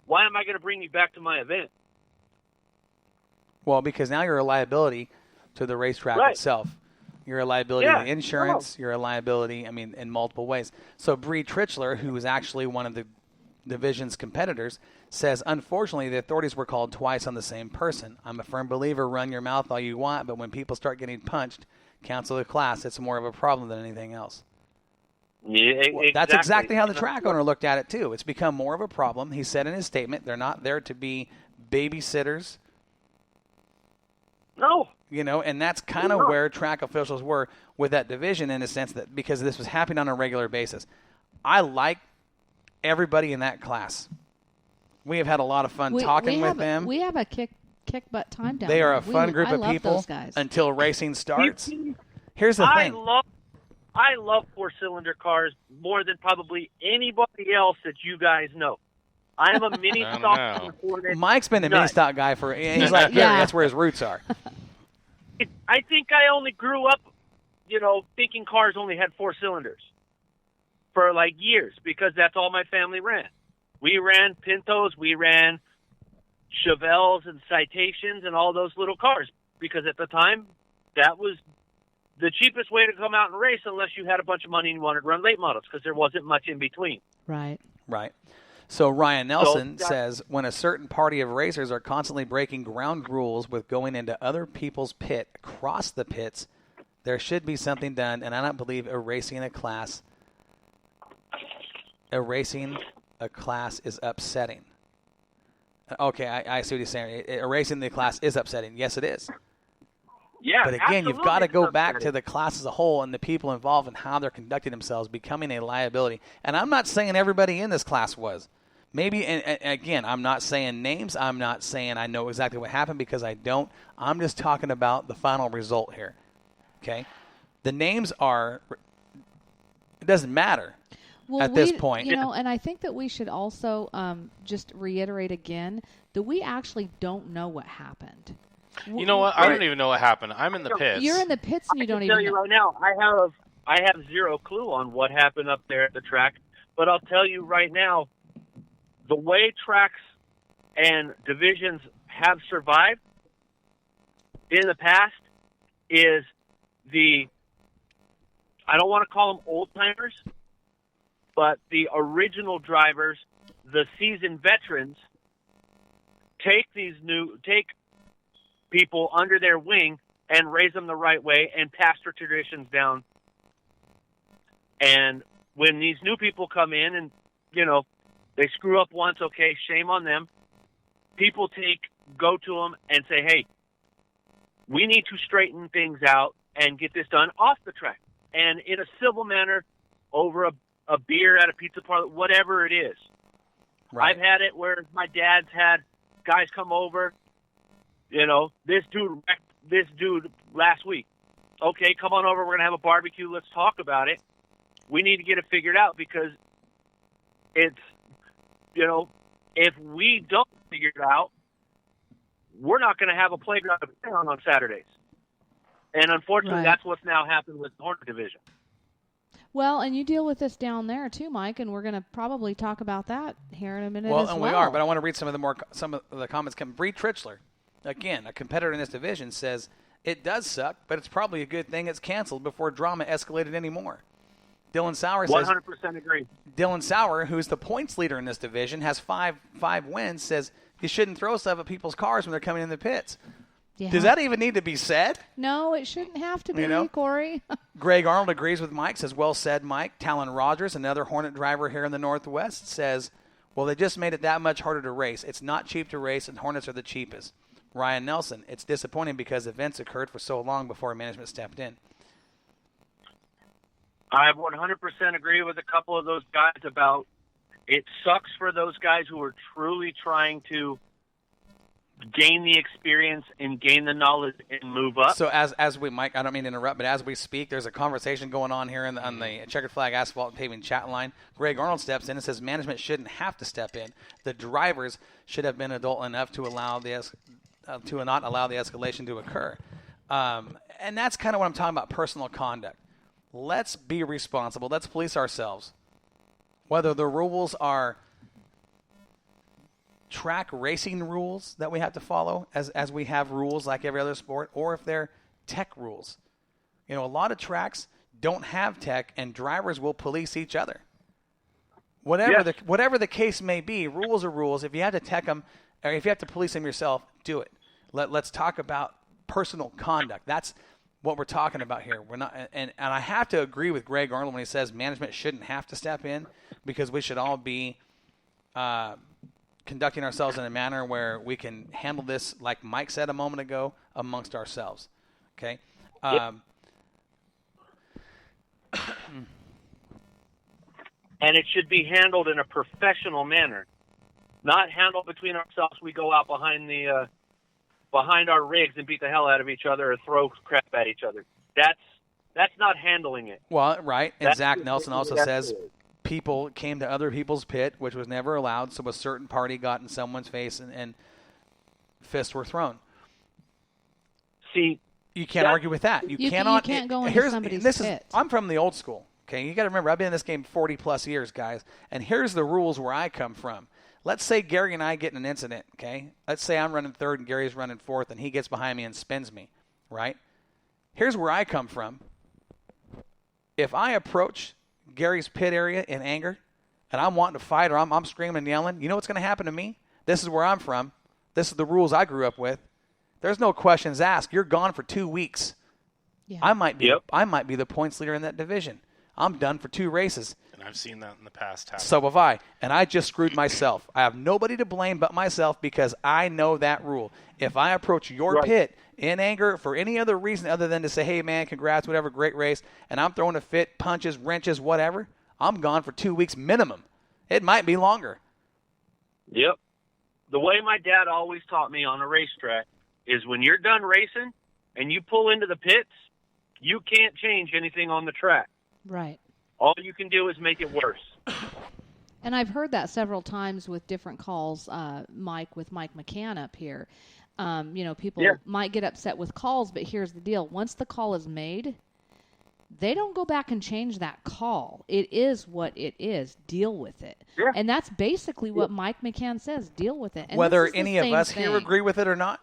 why am I going to bring you back to my event? Well, because now you're a liability to the racetrack itself. You're a liability to the insurance. You're a liability, in multiple ways. So Bree Tritchler, who is actually one of the division's competitors, says, unfortunately, the authorities were called twice on the same person. I'm a firm believer, run your mouth all you want, but when people start getting punched, cancel the class. It's more of a problem than anything else. Yeah, exactly. That's exactly how the track owner looked at it, too. It's become more of a problem. He said in his statement, they're not there to be babysitters. No. And that's kind of where track officials were with that division, in a sense that because this was happening on a regular basis. I like everybody in that class. We have had a lot of fun talking with them. We have a kick butt time down there. They are there. a fun group of people until racing starts. Here's the thing. I love four-cylinder cars more than probably anybody else that you guys know. I am a mini stock. Mike's been a mini stock guy for. He's like, that's where his roots are. I think I only grew up, thinking cars only had four cylinders for like years because that's all my family ran. We ran Pintos, we ran Chevelles and Citations and all those little cars because at the time that was the cheapest way to come out and race unless you had a bunch of money and you wanted to run late models because there wasn't much in between. Right. So Ryan Nelson says, when a certain party of racers are constantly breaking ground rules with going into other people's pit across the pits, there should be something done, and I don't believe erasing a class is upsetting. Okay, I see what he's saying. Erasing the class is upsetting. Yes, it is. Yeah, but again, you've got to go back to the class as a whole and the people involved and how they're conducting themselves, becoming a liability. And I'm not saying everybody in this class was. Maybe, and again, I'm not saying names. I'm not saying I know exactly what happened because I don't. I'm just talking about the final result here. Okay? The names it doesn't matter at this point. And I think that we should also just reiterate again that we actually don't know what happened. You know what? I don't even know what happened. I'm in the pits. You're in the pits and you don't even know. I can tell you right now, I have zero clue on what happened up there at the track, but I'll tell you right now, the way tracks and divisions have survived in the past is I don't want to call them old-timers, but the original drivers, the seasoned veterans, take people under their wing and raise them the right way and pass their traditions down. And when these new people come in and, they screw up once, okay, shame on them. People go to them and say, hey, we need to straighten things out and get this done off the track. And in a civil manner, over a beer at a pizza parlor, whatever it is. Right. I've had it where my dad's had guys come over, this dude last week. Okay, come on over. We're going to have a barbecue. Let's talk about it. We need to get it figured out because it's, if we don't figure it out, we're not going to have a playground on Saturdays. And unfortunately, that's what's now happened with the Hornet Division. Well, and you deal with this down there too, Mike, and we're going to probably talk about that here in a minute as well. Well, and we are, but I want to read some of the comments. Bree Tritchler, again, a competitor in this division, says, it does suck, but it's probably a good thing it's canceled before drama escalated anymore. Dylan Sauer says, 100% agree. Dylan Sauer, who's the points leader in this division, has five wins, says you shouldn't throw stuff at people's cars when they're coming in the pits. Yeah. Does that even need to be said? No, it shouldn't have to be, Corey. Greg Arnold agrees with Mike, says, well said, Mike. Talon Rogers, another Hornet driver here in the Northwest, says, well, they just made it that much harder to race. It's not cheap to race, and Hornets are the cheapest. Ryan Nelson, it's disappointing because events occurred for so long before management stepped in. I 100% agree with a couple of those guys about it sucks for those guys who are truly trying to gain the experience and gain the knowledge and move up. So as we, Mike, I don't mean to interrupt, but as we speak, there's a conversation going on here on the Checkered Flag Asphalt and Paving chat line. Greg Arnold steps in and says management shouldn't have to step in. The drivers should have been adult enough to allow to not allow the escalation to occur. And that's kind of what I'm talking about, personal conduct. Let's be responsible. Let's police ourselves. Whether the rules are track racing rules that we have to follow as we have rules like every other sport, or if they're tech rules. A lot of tracks don't have tech, and drivers will police each other. Whatever the case may be, rules are rules. If you have to tech them, or if you have to police them yourself, do it. Let's talk about personal conduct. That's what we're talking about here. We're not, and I have to agree with Greg Arnold when he says management shouldn't have to step in, because we should all be conducting ourselves in a manner where we can handle this, like Mike said a moment ago, amongst ourselves. Okay. And it should be handled in a professional manner, not handled between ourselves. We go out behind our rigs and beat the hell out of each other or throw crap at each other. That's not handling it. Well, right. And Zach Nelson also says people came to other people's pit, which was never allowed, so a certain party got in someone's face and fists were thrown. See, you can't argue with that. You cannot. You can't go into somebody's pit. I'm from the old school. Okay, you got to remember, I've been in this game 40-plus years, guys, and here's the rules where I come from. Let's say Gary and I get in an incident, okay? Let's say I'm running third and Gary's running fourth, and he gets behind me and spins me, right? Here's where I come from. If I approach Gary's pit area in anger, and I'm wanting to fight, or I'm screaming and yelling, you know what's going to happen to me? This is where I'm from. This is the rules I grew up with. There's no questions asked. You're gone for 2 weeks. Yeah. I might be the points leader in that division. I'm done for 2 races. And I've seen that in the past happen. So have I. And I just screwed myself. I have nobody to blame but myself, because I know that rule. If I approach your pit in anger for any other reason other than to say, hey, man, congrats, whatever, great race, and I'm throwing a fit, punches, wrenches, whatever, I'm gone for 2 weeks minimum. It might be longer. Yep. The way my dad always taught me on a racetrack is when you're done racing and you pull into the pits, you can't change anything on the track. Right. All you can do is make it worse. And I've heard that several times with different calls, Mike McCann up here. People might get upset with calls, but here's the deal. Once the call is made, they don't go back and change that call. It is what it is. Deal with it. Yeah. And that's basically what Mike McCann says. Deal with it. And whether any of us here agree with it or not,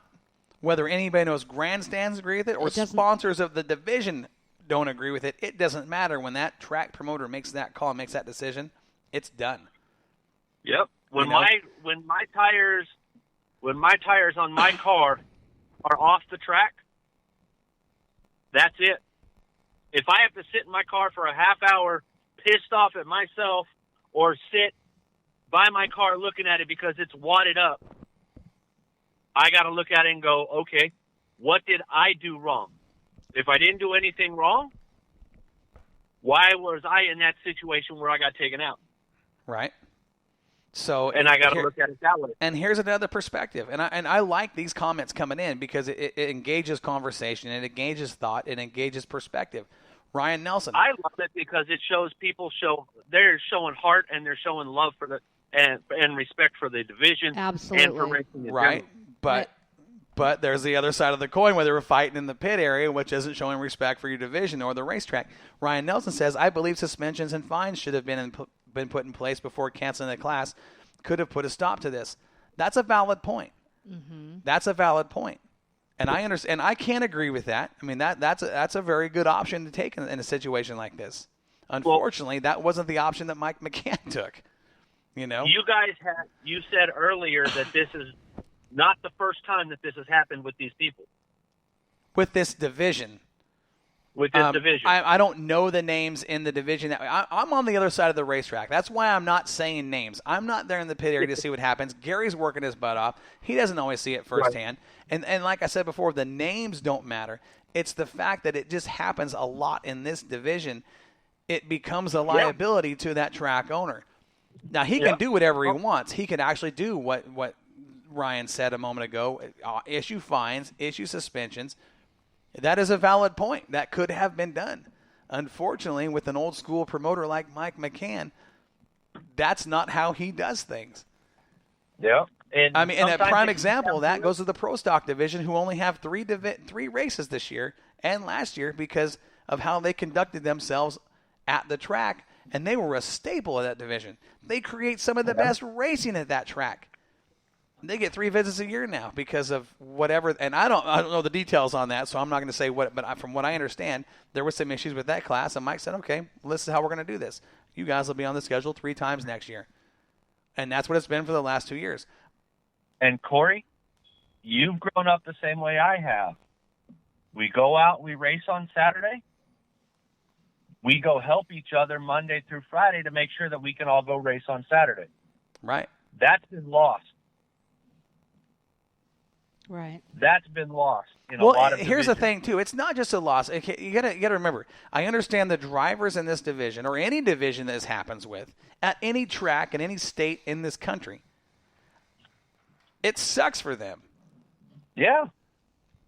whether anybody knows grandstands agree with it, or sponsors of the division don't agree with it, it doesn't matter. When that track promoter makes that call, makes that decision, it's done. Yep. When my tires on my car are off the track, that's it. If I have to sit in my car for a half hour pissed off at myself, or sit by my car looking at it because it's wadded up, I got to look at it and go, okay, what did I do wrong? If I didn't do anything wrong, why was I in that situation where I got taken out? Right. So, and I got to look at it that way. And here's another perspective. And I like these comments coming in, because it engages conversation, it engages thought, it engages perspective. Ryan Nelson. I love it because it shows they're showing heart, and they're showing love for the and respect for the division. Absolutely. And for racing in right. general. But there's the other side of the coin where they were fighting in the pit area, which isn't showing respect for your division or the racetrack. Ryan Nelson says, I believe suspensions and fines should have been put in place before canceling the class. Could have put a stop to this. That's a valid point. Mm-hmm. That's a valid point. And I understand. I can't agree with that. I mean, that's a very good option to take in a situation like this. Unfortunately, that wasn't the option that Mike McCann took. You guys you said earlier that this is not the first time that this has happened with these people. With this division. I don't know the names in the division. I'm on the other side of the racetrack. That's why I'm not saying names. I'm not there in the pit area to see what happens. Gary's working his butt off. He doesn't always see it firsthand. Right. And like I said before, the names don't matter. It's the fact that it just happens a lot in this division. It becomes a liability to that track owner. Now, he can do whatever he wants. He can actually do what Ryan said a moment ago, issue fines, issue suspensions. That is a valid point. That could have been done. Unfortunately, with an old school promoter like Mike McCann, that's not how he does things. Yeah. And a prime example of that goes to the Pro Stock division, who only have three races this year and last year because of how they conducted themselves at the track, and they were a staple of that division. They create some of the best racing at that track. They get 3 visits a year now because of whatever, and I don't know the details on that, so I'm not going to say what. But from what I understand, there was some issues with that class, and Mike said, "Okay, this is how we're going to do this. You guys will be on the schedule 3 times next year," and that's what it's been for the last 2 years. And Corey, you've grown up the same way I have. We go out, we race on Saturday. We go help each other Monday through Friday to make sure that we can all go race on Saturday. Right. That's been lost. Right. That's been lost in a lot of here's the divisions. thing, too. It's not just a loss. You got to remember, I understand the drivers in this division or any division that this happens with at any track in any state in this country. It sucks for them. Yeah.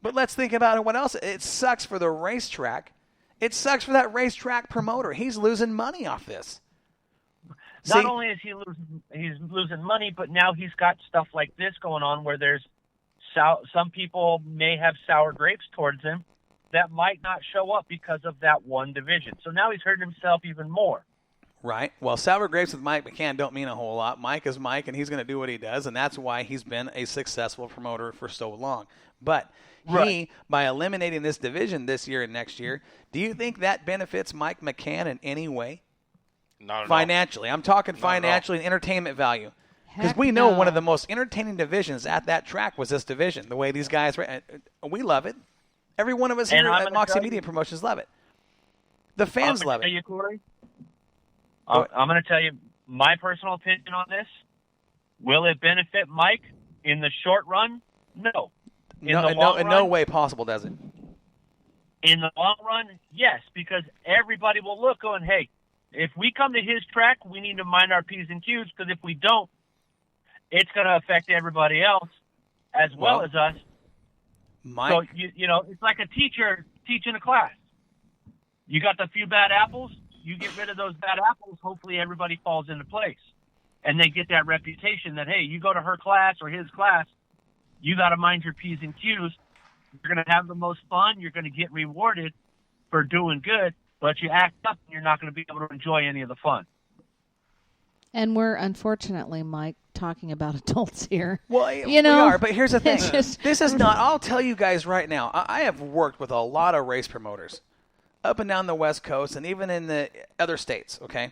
But let's think about what else. It sucks for the racetrack. It sucks for that racetrack promoter. He's losing money off this. Not only is he's losing money, but now he's got stuff like this going on where there's some people may have sour grapes towards him that might not show up because of that one division. So now he's hurting himself even more. Right. Well, sour grapes with Mike McCann don't mean a whole lot. Mike is Mike, and he's going to do what he does, and that's why he's been a successful promoter for so long. But he, by eliminating this division this year and next year, do you think that benefits Mike McCann in any way? Not financially. I'm talking financially and entertainment value. Because we know one of the most entertaining divisions at that track was this division, the way these guys we love it. Every one of us here at Moxie Media Promotions love it. The fans love it. I'm going to tell you my personal opinion on this. Will it benefit Mike in the short run? No. In no way possible, does it? In the long run, yes, because everybody will look going, hey, if we come to his track, we need to mind our P's and Q's, because if we don't, it's going to affect everybody else as well as us. Mike. So, it's like a teacher teaching a class. You got the few bad apples, you get rid of those bad apples, hopefully everybody falls into place. And they get that reputation that, hey, you go to her class or his class, you got to mind your P's and Q's. You're going to have the most fun. You're going to get rewarded for doing good, but you act up and you're not going to be able to enjoy any of the fun. And we're, unfortunately, Mike, talking about adults here. Well, we are, but here's the thing. This is not, I'll tell you guys right now, I have worked with a lot of race promoters up and down the West Coast and even in the other states, okay?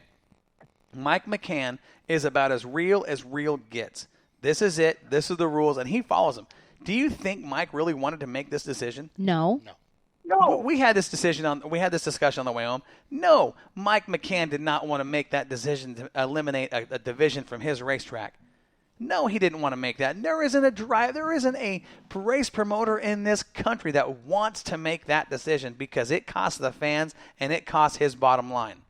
Mike McCann is about as real gets. This is it. This is the rules, and he follows them. Do you think Mike really wanted to make this decision? No. We had this discussion on the way home. No, Mike McCann did not want to make that decision to eliminate a division from his racetrack. No, he didn't want to make that. There isn't a race promoter in this country that wants to make that decision because it costs the fans and it costs his bottom line.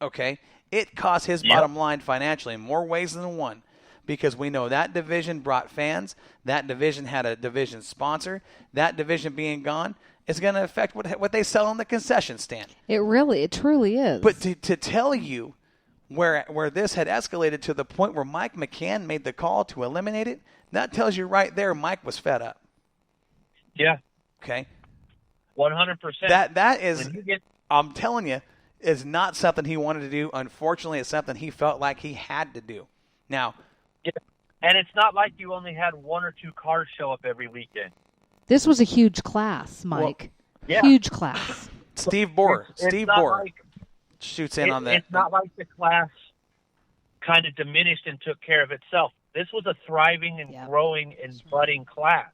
Okay? It costs his bottom line financially in more ways than one. Because we know that division brought fans, that division had a division sponsor, that division being gone is going to affect what they sell on the concession stand. It truly is. But to tell you where this had escalated to the point where Mike McCann made the call to eliminate it, that tells you right there Mike was fed up. Yeah. Okay. 100%. That is, I'm telling you, is not something he wanted to do. Unfortunately, it's something he felt like he had to do. Now, yeah. And it's not like you only had 1 or 2 cars show up every weekend. This was a huge class, Mike. Well, huge class. Steve Bohr shoots in on that. It's not like the class kind of diminished and took care of itself. This was a thriving and growing and budding class.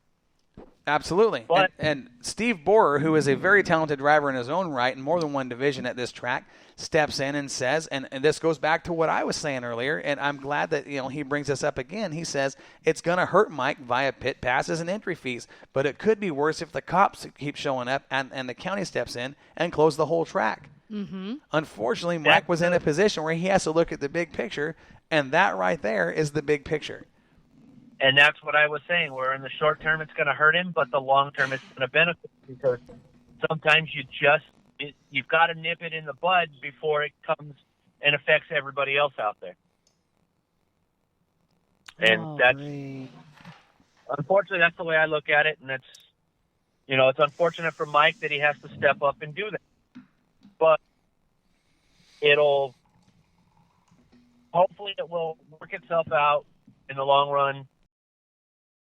Absolutely. And Steve Bohr, who is a very talented driver in his own right in more than one division at this track, steps in and says, and this goes back to what I was saying earlier, and I'm glad that he brings this up again. He says it's going to hurt Mike via pit passes and entry fees, but it could be worse if the cops keep showing up and the county steps in and close the whole track. Mm-hmm. Unfortunately, Mike was in a position where he has to look at the big picture, and that right there is the big picture. And that's what I was saying, where in the short term it's going to hurt him, but the long term it's going to benefit, because sometimes you've got to nip it in the bud before it comes and affects everybody else out there. And unfortunately, that's the way I look at it. And it's unfortunate for Mike that he has to step up and do that. But hopefully it will work itself out in the long run.